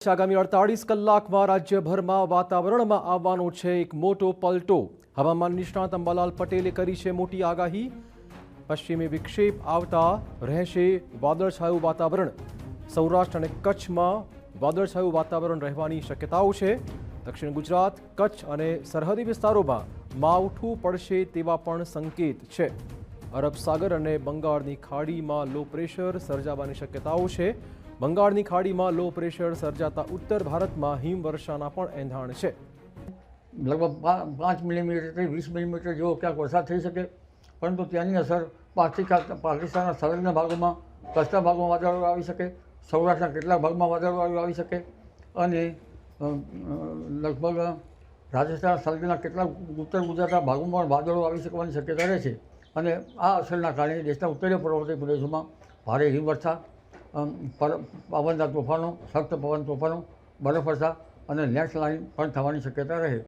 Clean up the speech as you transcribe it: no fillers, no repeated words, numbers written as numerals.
આગામી 48 કલાકમાં રાજ્યભરમાં વાતાવરણમાં આવવાનો છે એક મોટો પલટો. હવામાન નિષ્ણાત અંબાલાલ પટેલે કરી છે મોટી આગાહી. પશ્ચિમી વિક્ષેપ આવતા રહેશે વાદળછાયું વાતાવરણ. સૌરાષ્ટ્ર અને કચ્છમાં વાદળછાયું વાતાવરણ રહેવાની શક્યતાઓ છે. દક્ષિણ ગુજરાત, કચ્છ અને સરહદી વિસ્તારોમાં માવઠું પડશે તેવા પણ સંકેત છે. અરબ સાગર અને બંગાળની ખાડીમાં લો પ્રેશર સર્જાવાની શક્યતાઓ છે. બંગાળની ખાડીમાં લો પ્રેશર સર્જાતા ઉત્તર ભારતમાં હિમવર્ષાના પણ એંધાણ છે. લગભગ 5 મિલીમીટરથી 20 મિલીમીટર જેવો ક્યાંક વરસાદ થઈ શકે, પરંતુ ત્યાંની અસર પાકિસ્તાનના સંલગ્ન ભાગોમાં, કચ્છના ભાગમાં વાદળો આવી શકે, સૌરાષ્ટ્રના કેટલાક ભાગમાં વાદળો આવી શકે અને લગભગ રાજસ્થાન સંલગ્નના કેટલાક ઉત્તર ગુજરાતના ભાગોમાં પણ વાદળો આવી શકવાની શક્યતા રહે છે. અને આ અસરના કારણે દેશના ઉત્તરીય પર્વતીય પ્રદેશોમાં ભારે હિમવર્ષા, પવનના તોફાનો, સખ્ત પવન તોફાનો, બરફવર્ષા અને લેન્ડસ્લાઇડ પણ થવાની શક્યતા રહે.